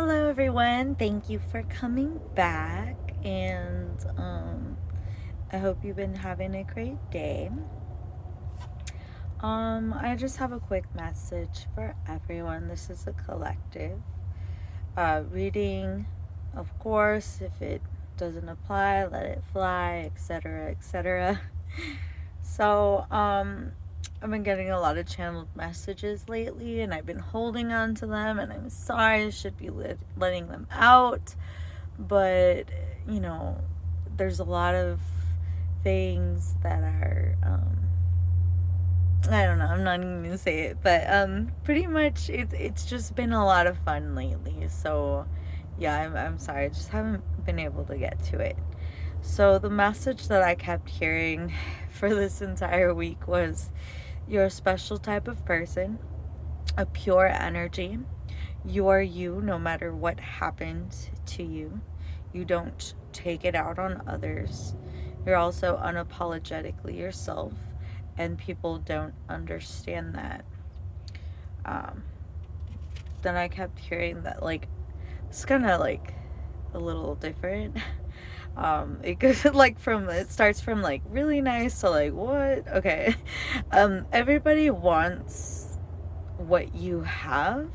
Hello, everyone. Thank you for coming back, and I hope you've been having a great day. I just have a quick message for everyone. This is a collective reading, of course. If it doesn't apply, let it fly, etc., etc. So, I've been getting a lot of channeled messages lately, and I've been holding on to them, and I'm sorry. I should be letting them out, but you know, there's a lot of things that are I don't know, I'm not even gonna say it, but pretty much it's just been a lot of fun lately. So yeah, I'm sorry, I just haven't been able to get to it. So the message that I kept hearing for this entire week was, you're a special type of person, a pure energy. You are you no matter what happens to you. You don't take it out on others. You're also unapologetically yourself, and people don't understand that. Um, then I kept hearing that, like, it's kind of like a little different. It goes it starts from like really nice to like, what? Okay. Everybody wants what you have.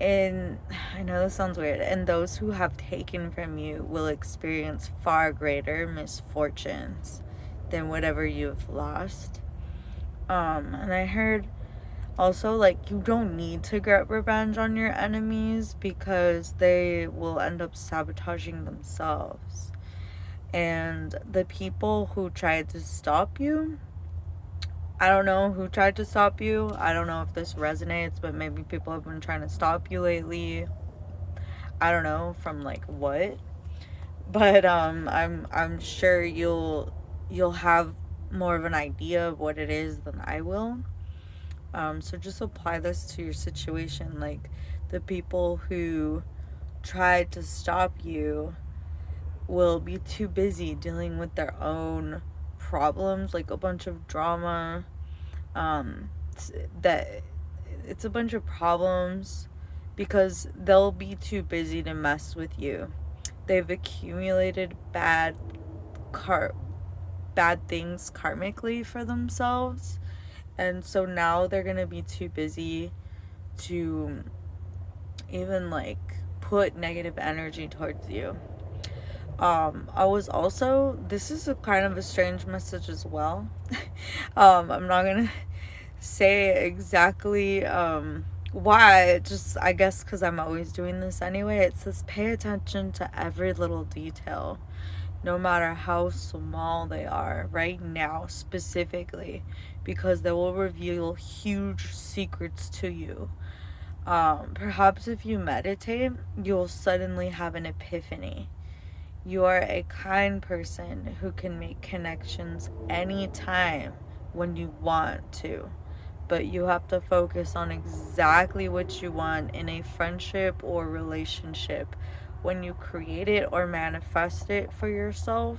And I know this sounds weird, and those who have taken from you will experience far greater misfortunes than whatever you've lost. And I heard also, like, you don't need to get revenge on your enemies because they will end up sabotaging themselves. And the people who tried to stop you, I don't know who tried to stop you. I don't know if this resonates, but maybe people have been trying to stop you lately. I don't know from like what. But I'm sure you'll have more of an idea of what it is than I will. So just apply this to your situation. Like, the people who tried to stop you will be too busy dealing with their own problems, like a bunch of drama. That it's a bunch of problems because they'll be too busy to mess with you. They've accumulated bad things karmically for themselves, and so now they're gonna be too busy to even like put negative energy towards you. I was also, this is a kind of a strange message as well. I'm not gonna say exactly why, just I guess because I'm always doing this anyway. It says pay attention to every little detail, no matter how small they are, right now specifically, because they will reveal huge secrets to you. Perhaps if you meditate, you'll suddenly have an epiphany. You are a kind person who can make connections anytime when you want to, but you have to focus on exactly what you want in a friendship or relationship. When you create it or manifest it for yourself,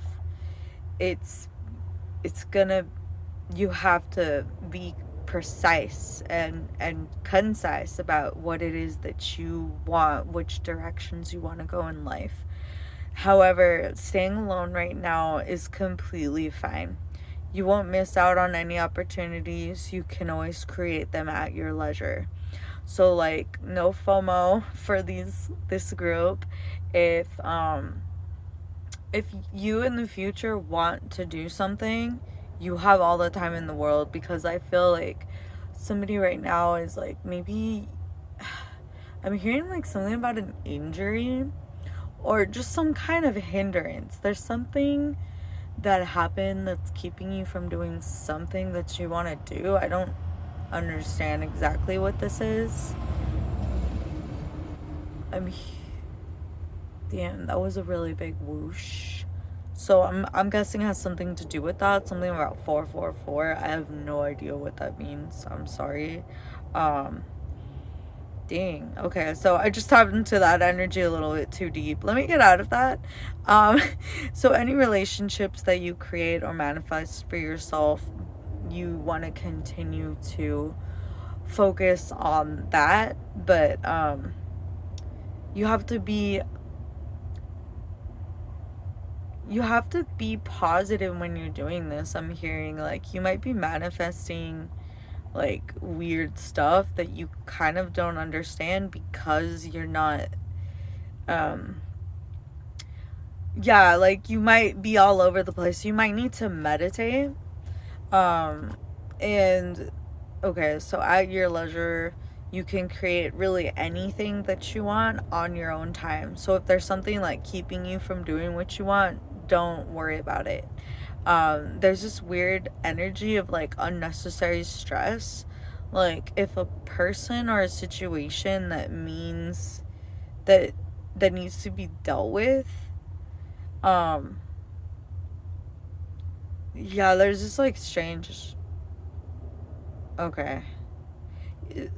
it's gonna, you have to be precise and concise about what it is that you want, which directions you want to go in life. However, staying alone right now is completely fine. You won't miss out on any opportunities. You can always create them at your leisure. So like, no FOMO for this group. If you in the future want to do something, you have all the time in the world, because I feel like somebody right now is like, maybe I'm hearing like something about an injury or just some kind of hindrance. There's something that happened that's keeping you from doing something that you want to do. I don't understand exactly what this is. I'm Damn, that was a really big whoosh. So I'm guessing it has something to do with that. Something about 444. I have no idea what that means. I'm sorry. Um Dang. Okay, so I just tapped into that energy a little bit too deep. Let me get out of that. Um, so any relationships that you create or manifest for yourself, you want to continue to focus on that, but you have to be positive when you're doing this. I'm hearing like you might be manifesting like weird stuff that you kind of don't understand because you're not um yeah, like you might be all over the place. You might need to meditate. Um and okay, so at your leisure, you can create really anything that you want on your own time. So if there's something like keeping you from doing what you want, don't worry about it. There's this weird energy of like unnecessary stress. Like if a person or a situation that means that needs to be dealt with, um, yeah, there's this like strange. Okay,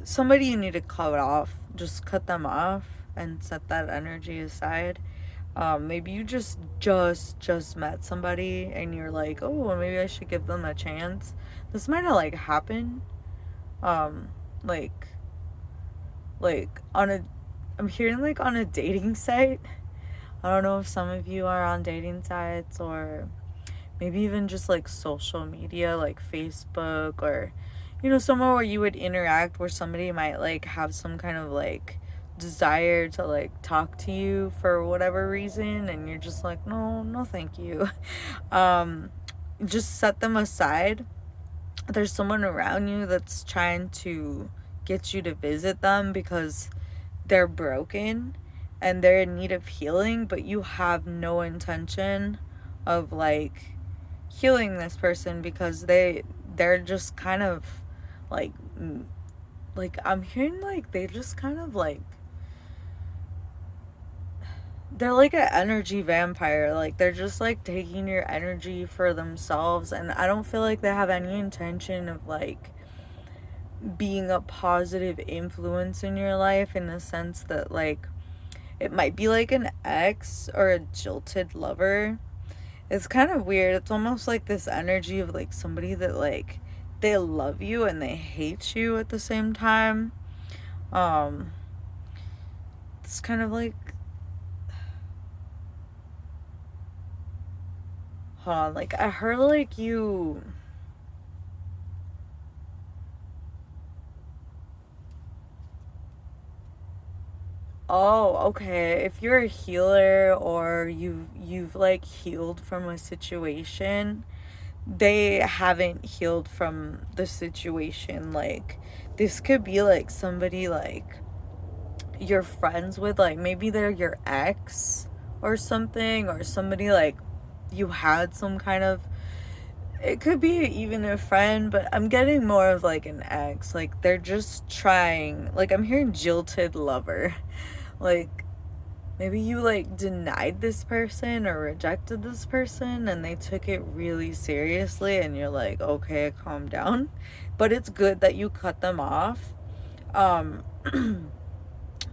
somebody you need to cut off. Just cut them off and set that energy aside. Maybe you just met somebody and you're like, oh, well, maybe I should give them a chance. This might have like happened. Um, like on a, I'm hearing like on a dating site. I don't know if some of you are on dating sites or maybe even just like social media like Facebook or somewhere where you would interact where somebody might like have some kind of like desire to like talk to you for whatever reason and you're just like no thank you. um just set them aside. There's someone around you that's trying to get you to visit them because they're broken and they're in need of healing, but you have no intention of like healing this person because they're just kind of like I'm hearing like they just kind of like they're like an energy vampire. Like they're just like taking your energy for themselves and I don't feel like they have any intention of like being a positive influence in your life in the sense that like it might be like an ex or a jilted lover. It's kind of weird. It's almost like this energy of like somebody that like they love you and they hate you at the same time. Um it's kind of like hold on, like I heard like you oh, okay. If you're a healer or you've like healed from a situation, they haven't healed from the situation. Like this could be like somebody like you're friends with, like maybe they're your ex or something, or somebody like you had some kind of, it could be even a friend, but I'm getting more of like an ex. Like they're just trying, like I'm hearing jilted lover. Like maybe you like denied this person or rejected this person and they took it really seriously and you're like, okay, calm down. But it's good that you cut them off. Um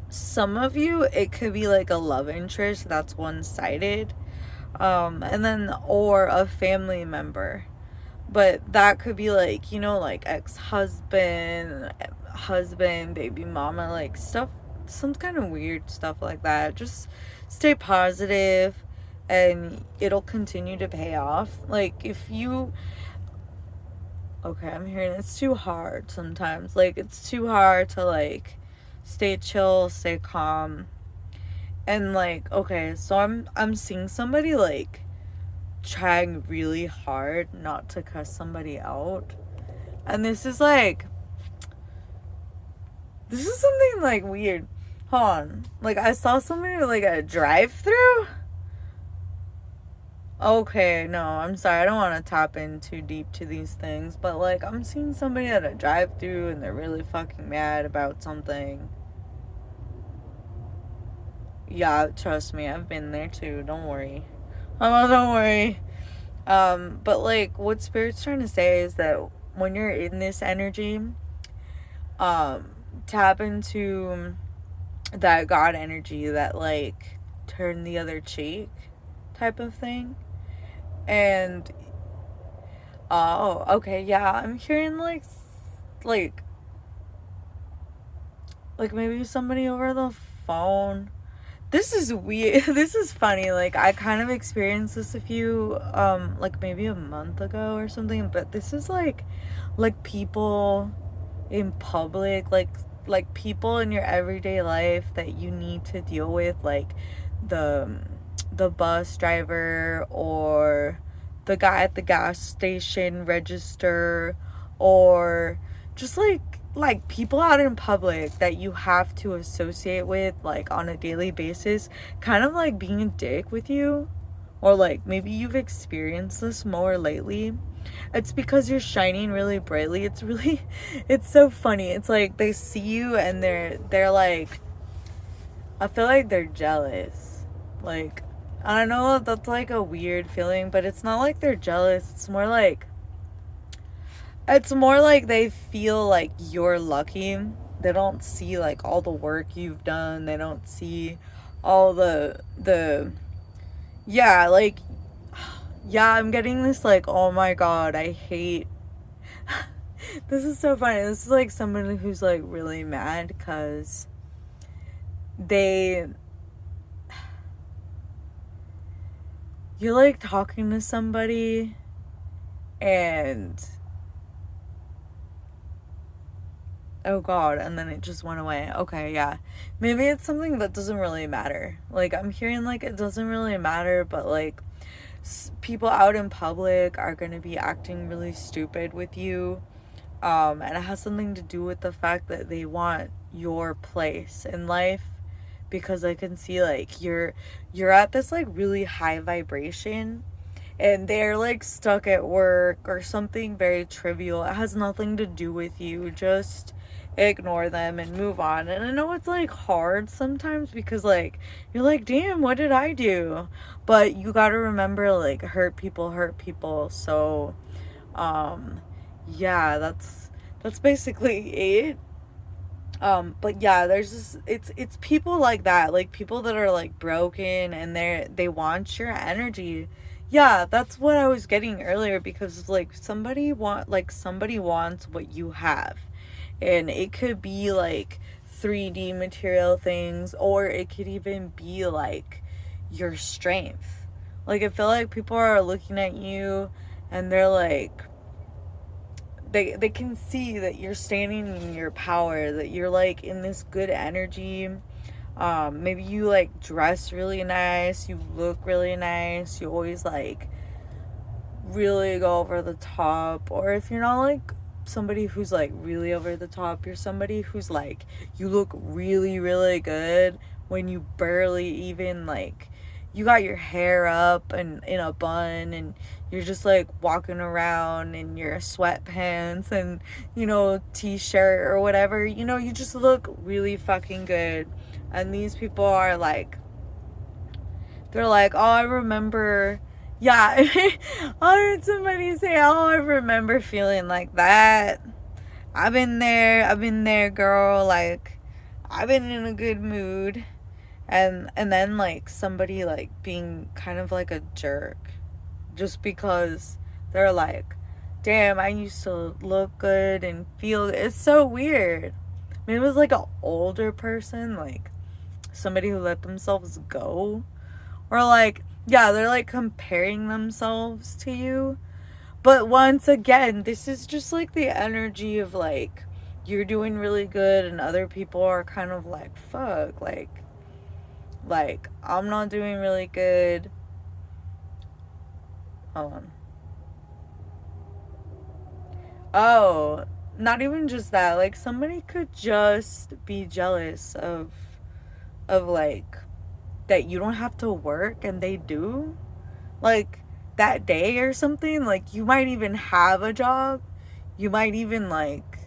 some of you, it could be like a love interest that's one-sided. And then or a family member. But that could be like, like ex-husband, husband, baby mama, like stuff, some kind of weird stuff like that. Just stay positive and it'll continue to pay off. Like if you, okay, I'm hearing it's too hard sometimes. Like it's too hard to like stay chill, stay calm. And like, okay, so I'm seeing somebody like trying really hard not to cuss somebody out. And this is something like weird. Hold on. Like I saw somebody like at a drive-through. Okay, no, I'm sorry. I don't want to tap in too deep to these things, but like I'm seeing somebody at a drive-through and they're really fucking mad about something. Yeah, trust me, I've been there too. Don't worry. Oh, don't worry. But like what Spirit's trying to say is that when you're in this energy, um, tap into that God energy, that like turn the other cheek type of thing. And oh, okay, yeah, I'm hearing like like maybe somebody over the phone This is weird. This is funny. Like I kind of experienced this a few like maybe a month ago or something, but this is like people in public, like people in your everyday life that you need to deal with, like the the bus driver or the guy at the gas station register, or just like people out in public that you have to associate with like on a daily basis, kind of like being a dick with you, or like maybe you've experienced this more lately. It's because you're shining really brightly. It's really it's so funny. It's like they see you and they're like, I feel like they're jealous. Like I don't know, that's like a weird feeling, but it's not like they're jealous. It's more like they feel like you're lucky. They don't see like all the work you've done. They don't see all the yeah, like yeah, I'm getting this like, oh my god, I hate this is so funny. This is like someone who's like really mad because they you're like talking to somebody and oh god, and then it just went away. Okay, yeah. Maybe it's something that doesn't really matter. Like I'm hearing like it doesn't really matter, but like people out in public are going to be acting really stupid with you. And it has something to do with the fact that they want your place in life, because I can see like you're at this like really high vibration and they're like stuck at work or something very trivial. It has nothing to do with you. Just ignore them and move on. And I know it's like hard sometimes because like you're like, damn, what did I do? But you got to remember like hurt people. So yeah, that's basically it. But yeah, there's this it's people like that, like people that are like broken and they want your energy. Yeah, that's what I was getting earlier, because like somebody wants what you have. And it could be like 3D material things, or it could even be like your strength. Like I feel like people are looking at you and they're like they can see that you're standing in your power, that you're like in this good energy. Maybe you like dress really nice, you look really nice, you always like really go over the top. Or if you're not like somebody who's like really over the top, you're somebody who's like, you look really really good when you barely even like, you got your hair up and in a bun and you're just like walking around in your sweatpants and t-shirt or whatever. You just look really fucking good. And these people are like, they're like, oh, I remember. Yeah, I heard somebody say, oh, I remember feeling like that. I've been there, girl. Like, I've been in a good mood. And then like somebody like being kind of like a jerk just because they're like, damn, I used to look good and feel. It's so weird. Maybe it was like an older person, like somebody who let themselves go. Or like, yeah, they're like comparing themselves to you. But once again, this is just like the energy of like, you're doing really good and other people are kind of like, fuck, like I'm not doing really good. Hold on. Oh, not even just that. Like somebody could just be jealous of like that you don't have to work and they do. Like that day or something, like you might even have a job. You might even like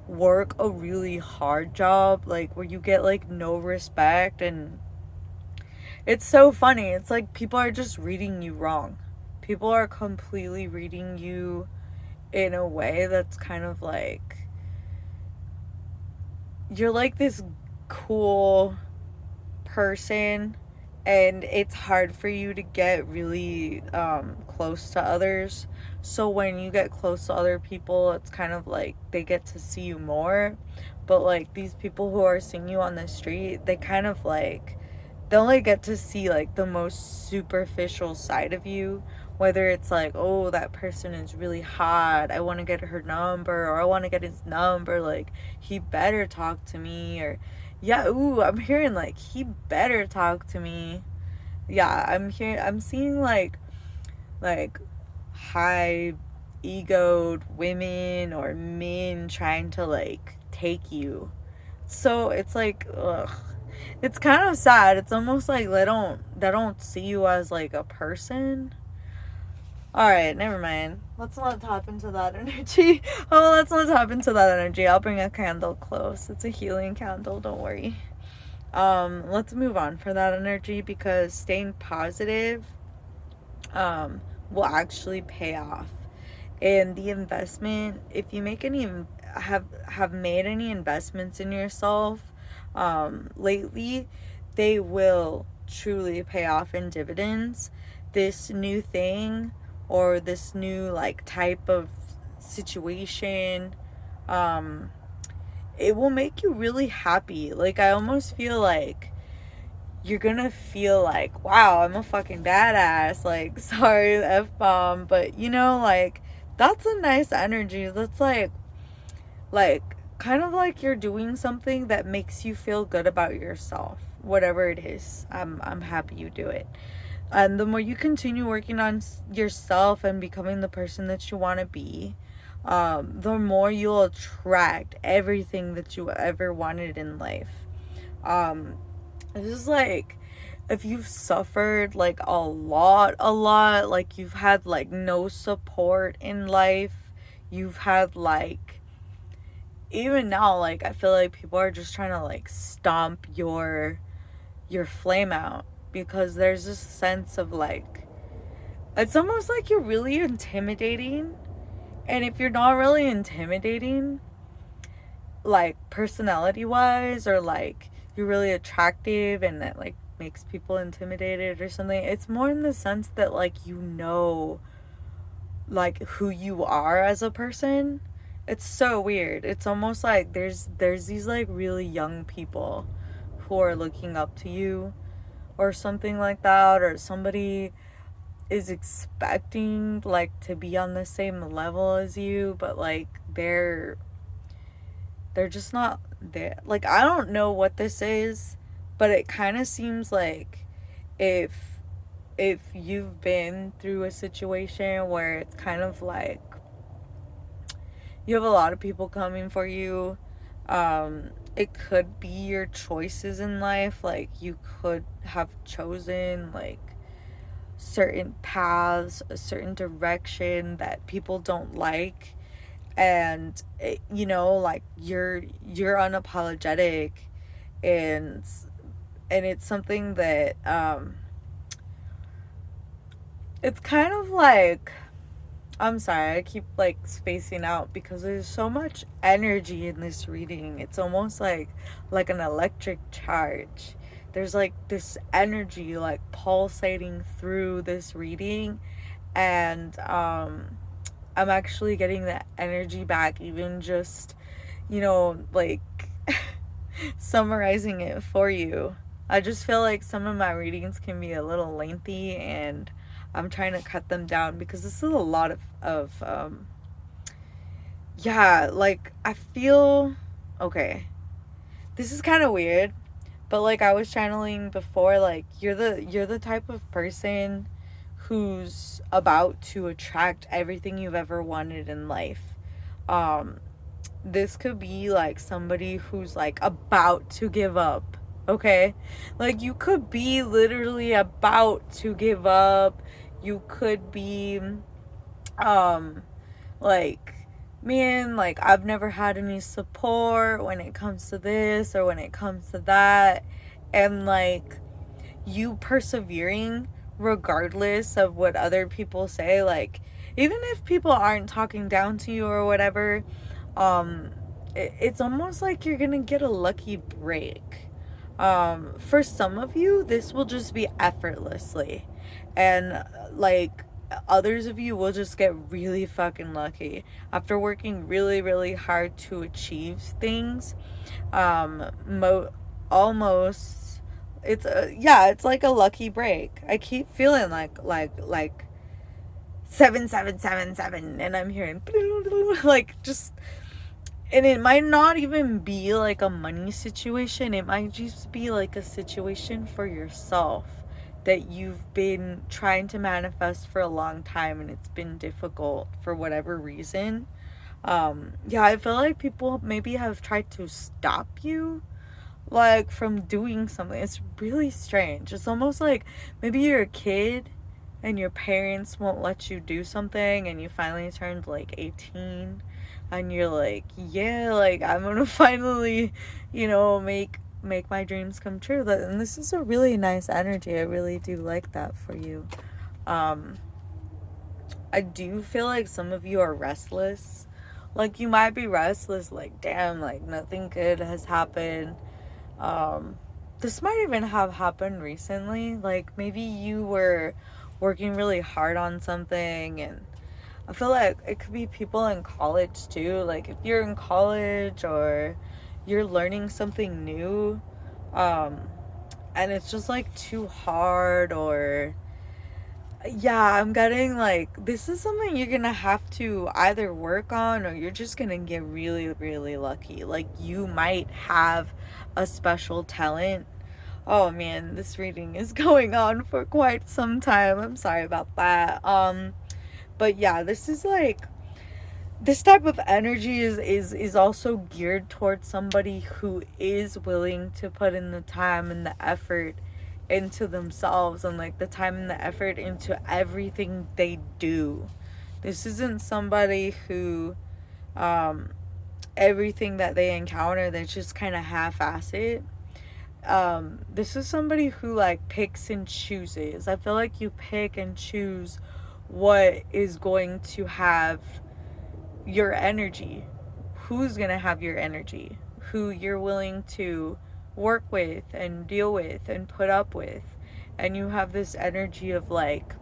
work a really hard job, like where you get like no respect. And it's so funny. It's like people are just reading you wrong. People are completely reading you in a way that's kind of like, you're like this cool person and it's hard for you to get really close to others. So when you get close to other people, it's kind of like they get to see you more. But like these people who are seeing you on the street, they kind of like, they only get to see like the most superficial side of you, whether it's like, oh, that person is really hot, I want to get her number, or I want to get his number, like he better talk to me, or yeah, ooh, I'm hearing like he better talk to me. Yeah, I'm seeing like high egoed women or men trying to like take you. So it's like, ugh, it's kind of sad. It's almost like they don't see you as like a person. All right, never mind. Let's not tap into that energy. Oh, let's not tap into that energy. I'll bring a candle close. It's a healing candle. Don't worry. Let's move on for that energy, because staying positive will actually pay off. And the investment, if you make any have made any investments in yourself lately, they will truly pay off in dividends. This new thing, or this new like type of situation, um it will make you really happy. Like, I almost feel like you're gonna feel like, wow, I'm a fucking badass. Like, sorry, the F bomb, but like, that's a nice energy. That's like, kind of like you're doing something that makes you feel good about yourself. Whatever it is, I'm happy you do it. And the more you continue working on yourself and becoming the person that you want to be, the more you'll attract everything that you ever wanted in life. Um, this is like, if you've suffered like a lot, like you've had like no support in life, you've had like, even now, like I feel like people are just trying to like stomp your flame out, because there's this sense of like, it's almost like you're really intimidating. And if you're not really intimidating, like personality wise, or like you're really attractive and that like makes people intimidated or something, it's more in the sense that like, like who you are as a person. It's so weird. It's almost like there's these like really young people who are looking up to you, or something like that, or somebody is expecting like to be on the same level as you, but like they're just not there. Like, I don't know what this is, but it kind of seems like, if you've been through a situation where it's kind of like you have a lot of people coming for you, it could be your choices in life. Like, you could have chosen like certain paths, a certain direction that people don't like, and like you're unapologetic, and it's something that it's kind of like, I'm sorry, I keep like spacing out because there's so much energy in this reading. It's almost like an electric charge. There's like this energy like pulsating through this reading, and I'm actually getting that energy back, even just, like summarizing it for you. I just feel like some of my readings can be a little lengthy, and I'm trying to cut them down because this is a lot of yeah, like I feel, okay. This is kind of weird, but like I was channeling before, like you're the type of person who's about to attract everything you've ever wanted in life. Um this could be like somebody who's like about to give up, okay? Like, you could be literally about to give up. You could be um like, man, like I've never had any support when it comes to this or when it comes to that, and like you persevering regardless of what other people say. Like, even if people aren't talking down to you or whatever, um it's almost like you're gonna get a lucky break. For some of you, this will just be effortlessly, and like others of you will just get really fucking lucky after working really really hard to achieve things. Almost It's yeah, it's like a lucky break. I keep feeling like 7777, and I'm hearing like just, and it might not even be like a money situation. It might just be like a situation for yourself that you've been trying to manifest for a long time, and it's been difficult for whatever reason. Yeah, I feel like people maybe have tried to stop you, like, from doing something. It's really strange. It's almost like maybe you're a kid and your parents won't let you do something, and you finally turned like 18, and you're like, yeah, like, I'm gonna finally, make my dreams come true. And this is a really nice energy. I really do like that for you. um I do feel like some of you are restless. Like, you might be restless, like, damn, like, nothing good has happened. um this might even have happened recently. Like, maybe you were working really hard on something, and I feel like it could be people in college too. Like, if you're in college or you're learning something new, um and it's just like too hard, or yeah, I'm getting like this is something you're gonna have to either work on, or you're just gonna get really, really lucky. Like, you might have a special talent. Oh man, this reading is going on for quite some time. I'm sorry about that. But yeah, this is like this type of energy is also geared towards somebody who is willing to put in the time and the effort into themselves, and like the time and the effort into everything they do. This isn't somebody who um everything that they encounter, they just kind of half-ass it. This is somebody who like picks and chooses. I feel like you pick and choose what is going to have your energy, who's gonna have your energy, who you're willing to work with and deal with and put up with. And you have this energy of like,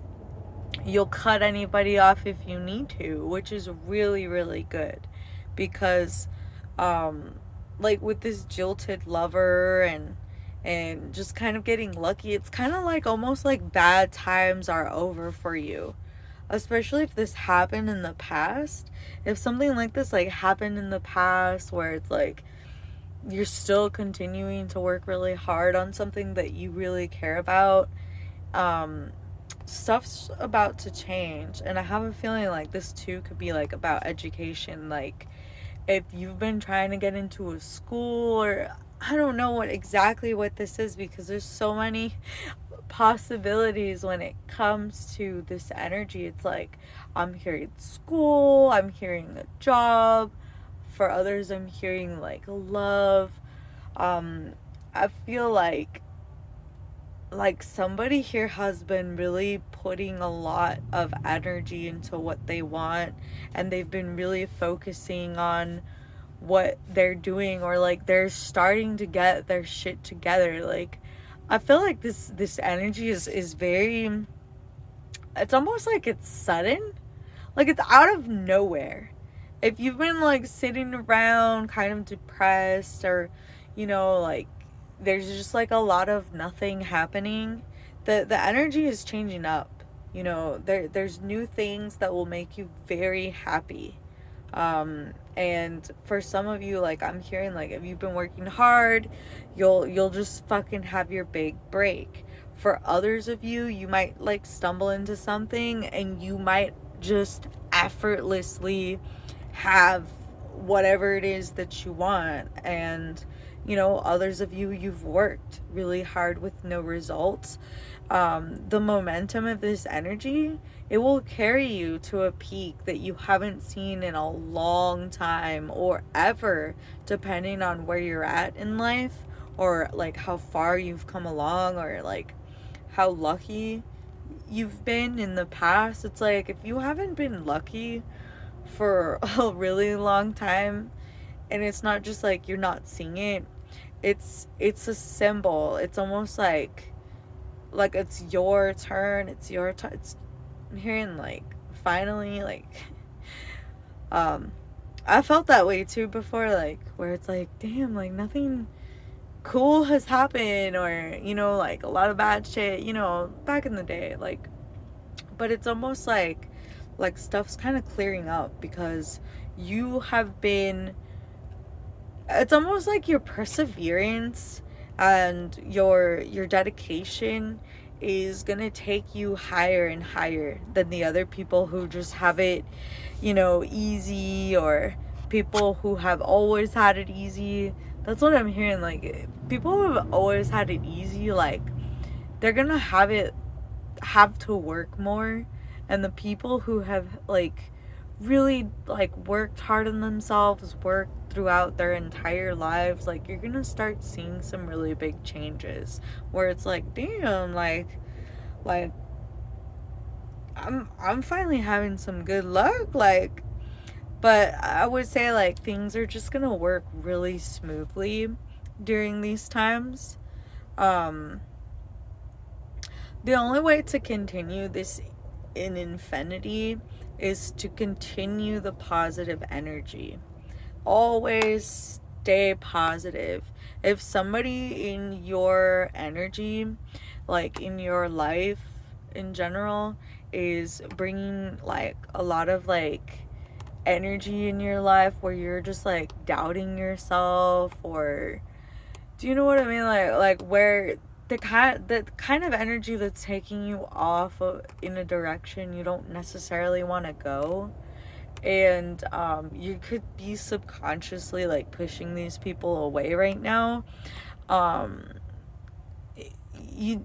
you'll cut anybody off if you need to, which is really, really good. Because like with this jilted lover and just kind of getting lucky, it's kind of like almost like bad times are over for you, especially if this happened in the past. If something like this like happened in the past, where it's like you're still continuing to work really hard on something that you really care about, um stuff's about to change. And I have a feeling like this too could be like about education. Like, if you've been trying to get into a school, or I don't know what this is, because there's so many possibilities when it comes to this energy. It's like, I'm hearing school, I'm hearing a job. For others, I'm hearing like love. um I feel like somebody here has been really putting a lot of energy into what they want, and they've been really focusing on what they're doing, or like they're starting to get their shit together. Like, I feel like this energy is very, it's almost like it's sudden, like it's out of nowhere. If you've been like sitting around kind of depressed, or like there's just like a lot of nothing happening, the energy is changing up. There's new things that will make you very happy. And for some of you, like, I'm hearing like if you've been working hard, you'll just fucking have your big break. For others of you, you might like stumble into something, and you might just effortlessly have whatever it is that you want. And others of you, you've worked really hard with no results. The momentum of this energy, it will carry you to a peak that you haven't seen in a long time, or ever, depending on where you're at in life, or like how far you've come along, or like how lucky you've been in the past. It's like, if you haven't been lucky for a really long time, and it's not just like you're not seeing it, it's a symbol. It's almost like it's your turn. It's your turn. I'm hearing like finally, like I felt that way too before, like where it's like, damn, like nothing cool has happened, or like a lot of bad shit, back in the day, like, but it's almost like stuff's kind of clearing up because you have been it's almost like your perseverance and your dedication is gonna take you higher and higher than the other people who just have it, easy, or people who have always had it easy. That's what I'm hearing. Like, people who have always had it easy, like, they're gonna have to work more, and the people who have like really like worked hard on themselves, worked throughout their entire lives, like, you're gonna start seeing some really big changes where it's like, damn, like I'm finally having some good luck, like. But I would say, like, things are just gonna work really smoothly during these times. um the only way to continue this in infinity is to continue the positive energy. Always stay positive. If somebody in your energy, like in your life in general, is bringing like a lot of like energy in your life where you're just like doubting yourself, or do you know what I mean? Like where the kind of energy that's taking you off of, in a direction you don't necessarily want to go, and you could be subconsciously like pushing these people away right now. um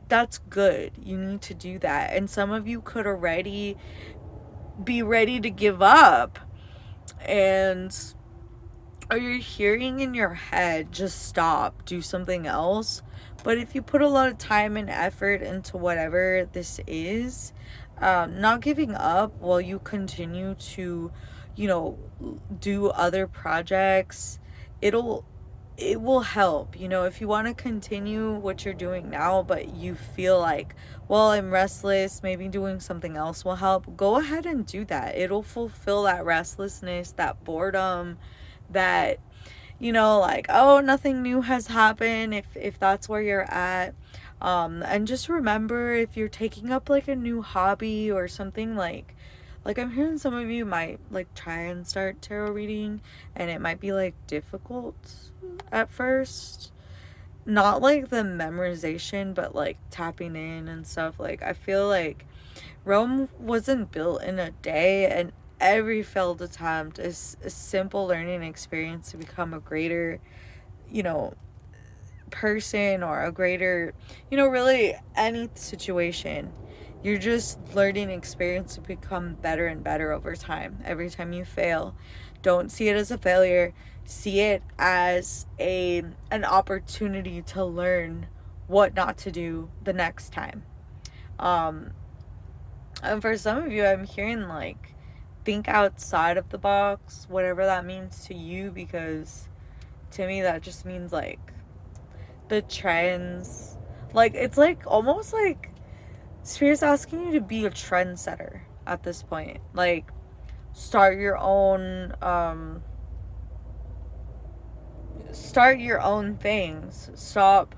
that's good. You need to do that, and some of you could already be ready to give up, and or you're hearing in your head, just stop, do something else. But if you put a lot of time and effort into whatever this is, not giving up while you continue to, you know, do other projects, it'll it will help. If you want to continue what you're doing now, but you feel like, well, I'm restless, maybe doing something else will help, go ahead and do that. It'll fulfill that restlessness, that boredom, that, like, oh, nothing new has happened, if that's where you're at. And just remember, if you're taking up like a new hobby or something, like I'm hearing some of you might like try and start tarot reading, and it might be like difficult at first. Not like the memorization, but like tapping in and stuff. Like, I feel like Rome wasn't built in a day, and every failed attempt is a simple learning experience to become a greater, you know, person, or a greater, really any situation. You're just learning experience to become better and better over time. Every time you fail, don't see it as a failure. See it as an opportunity to learn what not to do the next time. Um, and for some of you, I'm hearing like, think outside of the box, whatever that means to you, because to me that just means like the trends. Like, it's like almost like Spirit's asking you to be a trendsetter at this point. Like, start your own things. Stop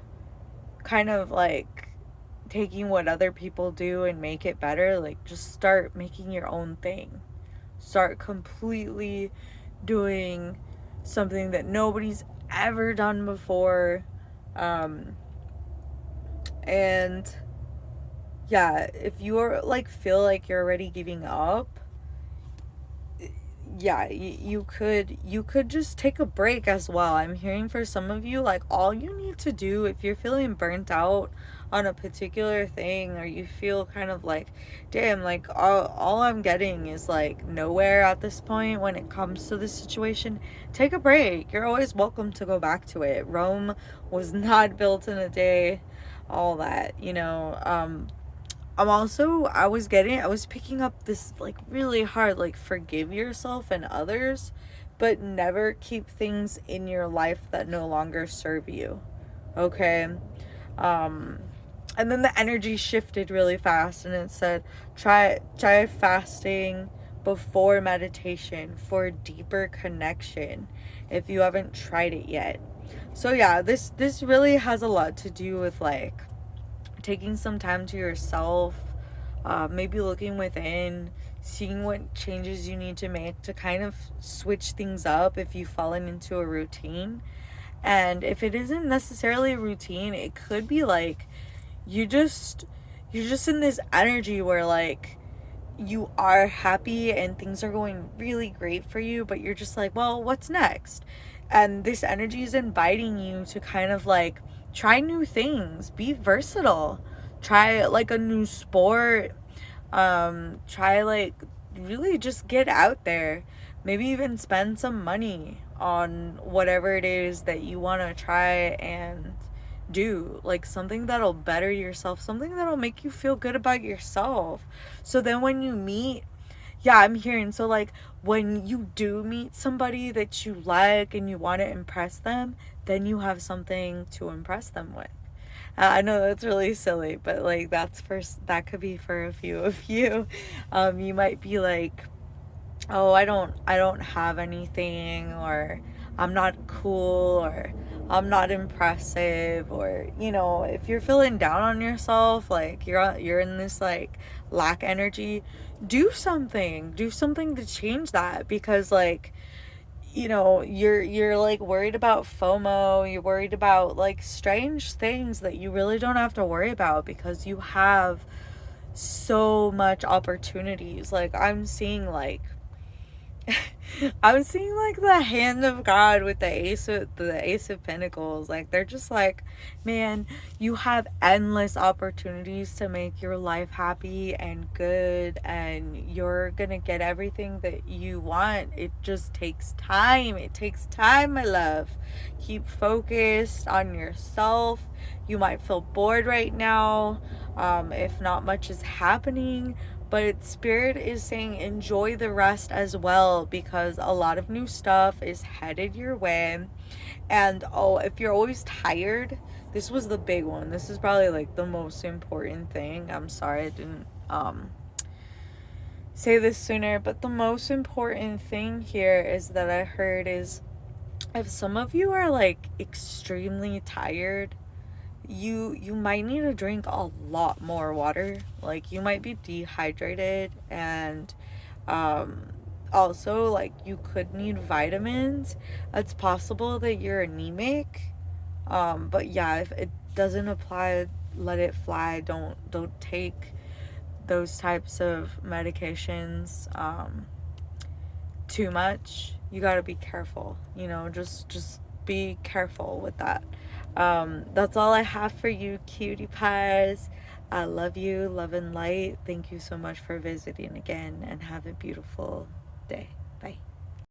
kind of like taking what other people do and make it better. Like, just start making your own thing. Start completely doing something that nobody's ever done before. And yeah, if you're like feel like you're already giving up, yeah, you could just take a break as well. I'm hearing for some of you, like, all you need to do if you're feeling burnt out on a particular thing, or you feel kind of like, damn, like all I'm getting is like nowhere at this point when it comes to this situation, take a break. You're always welcome to go back to it. Rome was not built in a day, all that, I was picking up this like really hard, like, forgive yourself and others, but never keep things in your life that no longer serve you. Okay. um and then the energy shifted really fast, and it said, try fasting before meditation for deeper connection if you haven't tried it yet. So yeah, this really has a lot to do with like taking some time to yourself, maybe looking within, seeing what changes you need to make to kind of switch things up if you've fallen into a routine. And if it isn't necessarily a routine, it could be like you just you're just in this energy where like you are happy and things are going really great for you, but you're just like, well, what's next? And this energy is inviting you to kind of like try new things, be versatile, try like a new sport, try like really just get out there, maybe even spend some money on whatever it is that you want to try and do, like something that'll better yourself, something that'll make you feel good about yourself. So then when you meet, yeah, I'm hearing, so like when you do meet somebody that you like and you want to impress them, then you have something to impress them with. I know that's really silly, but like that could be for a few of you. You might be like, oh, I don't have anything, or I'm not cool, or I'm not impressive, or if you're feeling down on yourself, like you're in this like lack energy, do something to change that, because like you're like worried about FOMO, you're worried about like strange things that you really don't have to worry about because you have so much opportunities. Like I'm seeing like the hand of God with the Ace of Pentacles. Like they're just like, man, you have endless opportunities to make your life happy and good, and you're gonna get everything that you want. It just takes time. It takes time, my love. Keep focused on yourself. You might feel bored right now, if not much is happening, but Spirit is saying enjoy the rest as well, because a lot of new stuff is headed your way. And oh, if you're always tired, this was the big one. This is probably like the most important thing. I'm sorry I didn't say this sooner, but the most important thing here is that I heard is, if some of you are like extremely tired, you might need to drink a lot more water. Like you might be dehydrated, and um also like you could need vitamins. It's possible that you're anemic, but yeah, if it doesn't apply, let it fly. Don't take those types of medications too much. You got to be careful, just be careful with that. That's all I have for you, cutie pies. I love you, love and light. Thank you so much for visiting again, and have a beautiful day. Bye.